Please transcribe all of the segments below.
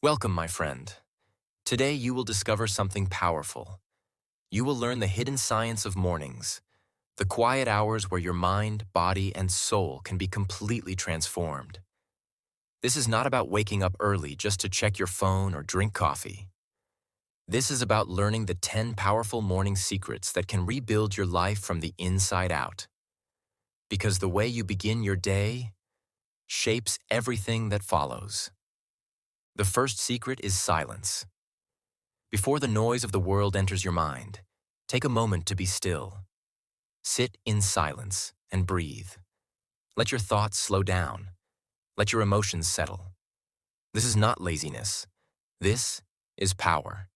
Welcome, my friend. Today you will discover something powerful. You will learn the hidden science of mornings, the quiet hours where your mind, body, and soul can be completely transformed. This is not about waking up early just to check your phone or drink coffee. This is about learning the 10 powerful morning secrets that can rebuild your life from the inside out. Because the way you begin your day shapes everything that follows. The first secret is silence. Before the noise of the world enters your mind, take a moment to be still. Sit in silence and breathe. Let your thoughts slow down. Let your emotions settle. This is not laziness. This is power.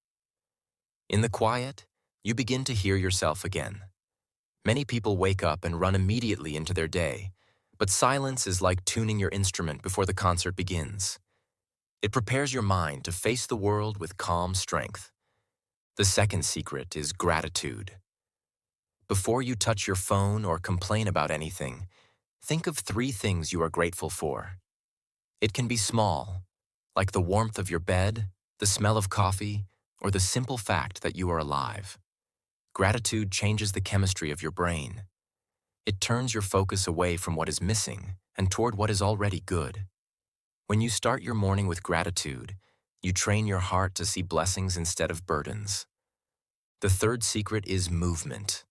In the quiet, you begin to hear yourself again. Many people wake up and run immediately into their day, but silence is like tuning your instrument before the concert begins. It prepares your mind to face the world with calm strength. The second secret is gratitude. Before you touch your phone or complain about anything, think of 3 things you are grateful for. It can be small, like the warmth of your bed, the smell of coffee, or the simple fact that you are alive. Gratitude changes the chemistry of your brain. It turns your focus away from what is missing and toward what is already good. When you start your morning with gratitude, you train your heart to see blessings instead of burdens. The third secret is movement.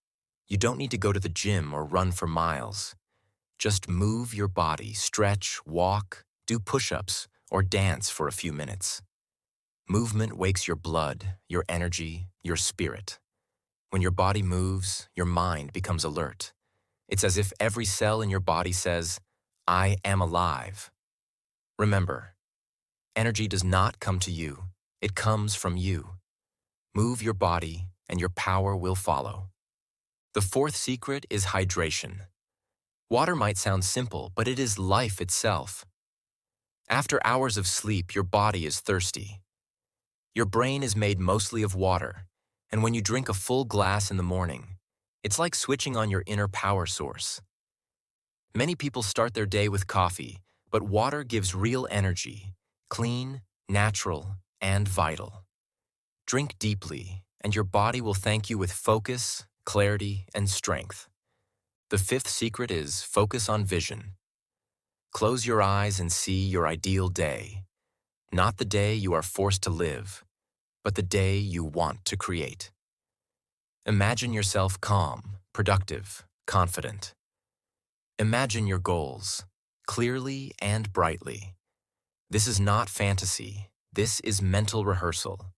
You don't need to go to the gym or run for miles. Just move your body, stretch, walk, do push-ups, or dance for a few minutes. Movement wakes your blood, your energy, your spirit. When your body moves, your mind becomes alert. It's as if every cell in your body says, "I am alive." Remember, energy does not come to you. It comes from you. Move your body, and your power will follow. The fourth secret is hydration. Water might sound simple, but it is life itself. After hours of sleep, your body is thirsty. Your brain is made mostly of water, and when you drink a full glass in the morning, it's like switching on your inner power source. Many people start their day with coffee, but water gives real energy, clean, natural, and vital. Drink deeply, and your body will thank you with focus, clarity, and strength. The fifth secret is focus on vision. Close your eyes and see your ideal day. Not the day you are forced to live, but the day you want to create. Imagine yourself calm, productive, confident. Imagine your goals, clearly and brightly. This is not fantasy. This is mental rehearsal.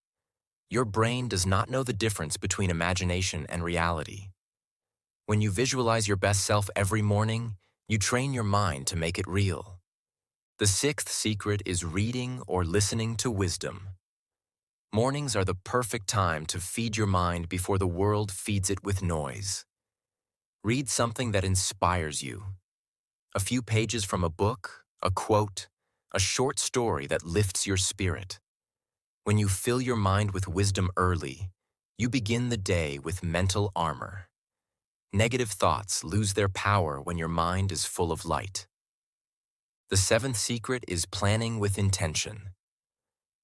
Your brain does not know the difference between imagination and reality. When you visualize your best self every morning, you train your mind to make it real. The sixth secret is reading or listening to wisdom. Mornings are the perfect time to feed your mind before the world feeds it with noise. Read something that inspires you. A few pages from a book, a quote, a short story that lifts your spirit. When you fill your mind with wisdom early, you begin the day with mental armor. Negative thoughts lose their power when your mind is full of light. The seventh secret is planning with intention.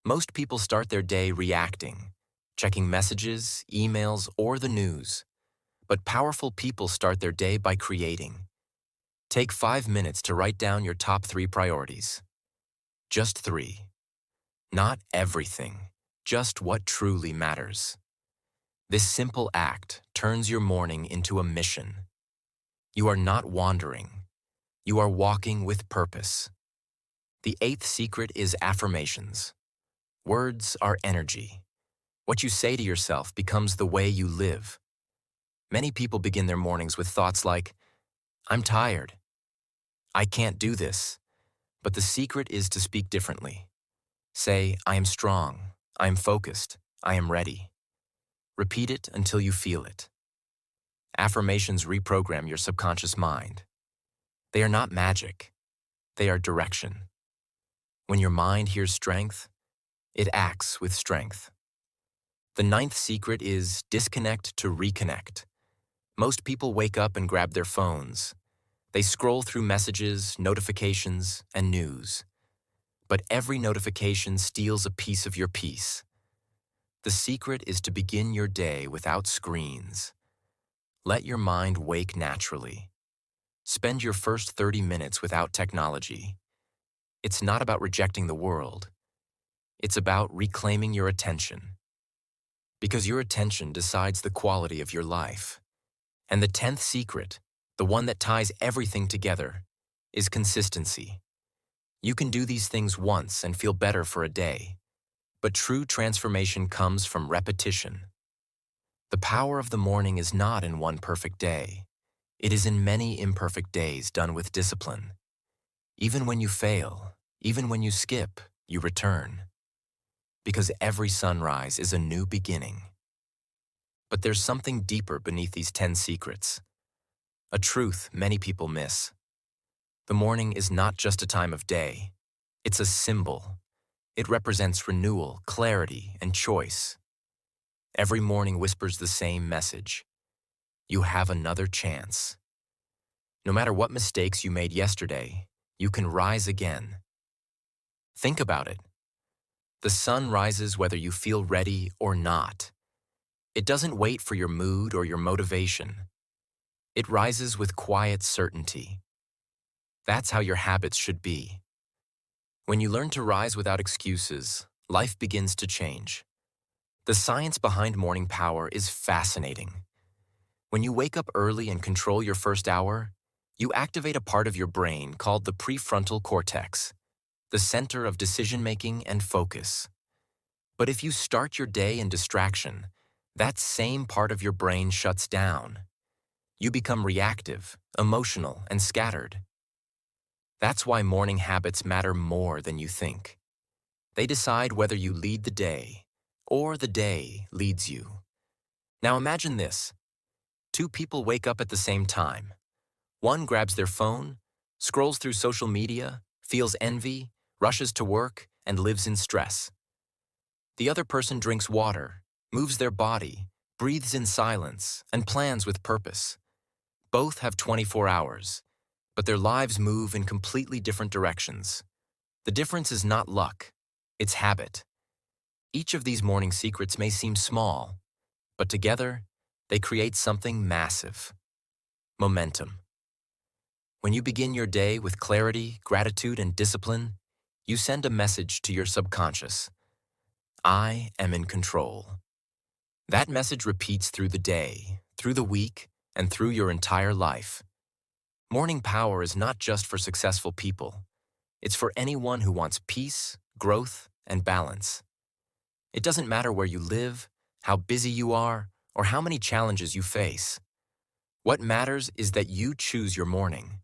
Most people start their day reacting, checking messages, emails, or the news. But powerful people start their day by creating. Take 5 minutes to write down your top 3 priorities. Just 3. Not everything, just what truly matters. This simple act turns your morning into a mission. You are not wandering. You are walking with purpose. The eighth secret is affirmations. Words are energy. What you say to yourself becomes the way you live. Many people begin their mornings with thoughts like, "I'm tired. I can't do this." But the secret is to speak differently. Say, "I am strong. I am focused. I am ready." Repeat it until you feel it. Affirmations reprogram your subconscious mind. They are not magic. They are direction. When your mind hears strength, it acts with strength. The ninth secret is disconnect to reconnect. Most people wake up and grab their phones. They scroll through messages, notifications, and news. but every notification steals a piece of your peace. The secret is to begin your day without screens. Let your mind wake naturally. Spend your first 30 minutes without technology. It's not about rejecting the world. It's about reclaiming your attention. Because your attention decides the quality of your life. And the 10th secret, the one that ties everything together, is consistency. You can do these things once and feel better for a day, but true transformation comes from repetition. The power of the morning is not in one perfect day. It is in many imperfect days done with discipline. Even when you fail, even when you skip, you return. Because every sunrise is a new beginning. But there's something deeper beneath these 10 secrets. A truth many people miss. The morning is not just a time of day. It's a symbol. It represents renewal, clarity, and choice. Every morning whispers the same message. You have another chance. No matter what mistakes you made yesterday, you can rise again. Think about it. The sun rises whether you feel ready or not. It doesn't wait for your mood or your motivation. It rises with quiet certainty. That's how your habits should be. When you learn to rise without excuses, life begins to change. The science behind morning power is fascinating. When you wake up early and control your first hour, you activate a part of your brain called the prefrontal cortex, the center of decision-making and focus. But if you start your day in distraction, that same part of your brain shuts down. You become reactive, emotional, and scattered. That's why morning habits matter more than you think. They decide whether you lead the day, or the day leads you. Now imagine this. Two people wake up at the same time. One grabs their phone, scrolls through social media, feels envy, rushes to work, and lives in stress. The other person drinks water, moves their body, breathes in silence, and plans with purpose. Both have 24 hours, but their lives move in completely different directions. The difference is not luck, it's habit. Each of these morning secrets may seem small, but together, they create something massive. Momentum. When you begin your day with clarity, gratitude, and discipline, you send a message to your subconscious. I am in control. That message repeats through the day, through the week, and through your entire life. Morning power is not just for successful people. It's for anyone who wants peace, growth, and balance. It doesn't matter where you live, how busy you are, or how many challenges you face. What matters is that you choose your morning,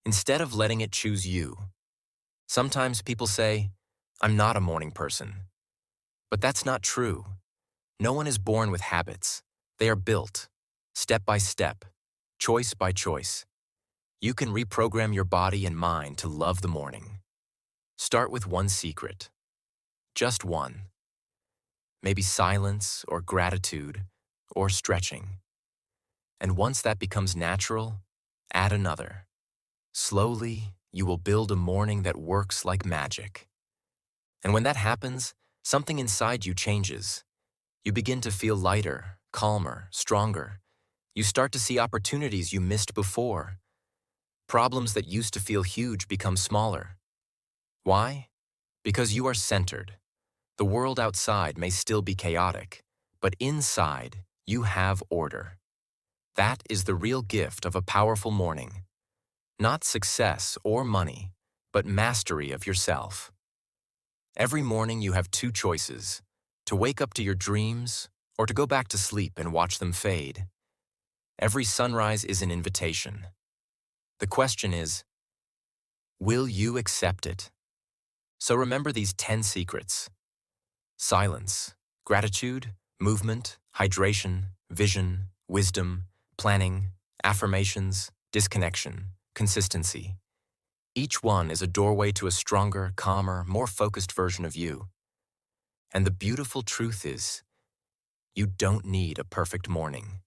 instead of letting it choose you. Sometimes people say, I'm not a morning person. But that's not true. No one is born with habits. They are built, step by step, choice by choice. You can reprogram your body and mind to love the morning. Start with one secret. Just one. Maybe silence or gratitude or stretching. And once that becomes natural, add another. Slowly, you will build a morning that works like magic. And when that happens, something inside you changes. You begin to feel lighter, calmer, stronger. You start to see opportunities you missed before. Problems that used to feel huge become smaller. Why? Because you are centered. The world outside may still be chaotic, but inside, you have order. That is the real gift of a powerful morning. Not success or money, but mastery of yourself. Every morning you have two choices, to wake up to your dreams or to go back to sleep and watch them fade. Every sunrise is an invitation. The question is, will you accept it? So remember these 10 secrets. Silence, gratitude, movement, hydration, vision, wisdom, planning, affirmations, disconnection, consistency. Each one is a doorway to a stronger, calmer, more focused version of you. And the beautiful truth is, you don't need a perfect morning.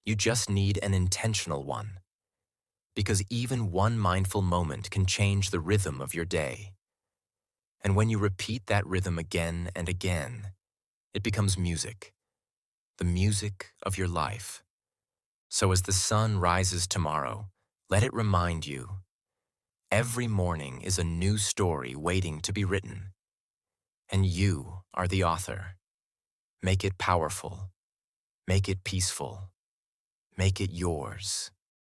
You just need an intentional one. Because even one mindful moment can change the rhythm of your day. And when you repeat that rhythm again and again, it becomes music, the music of your life. So as the sun rises tomorrow, let it remind you, every morning is a new story waiting to be written, and you are the author. Make it powerful, make it peaceful, make it yours.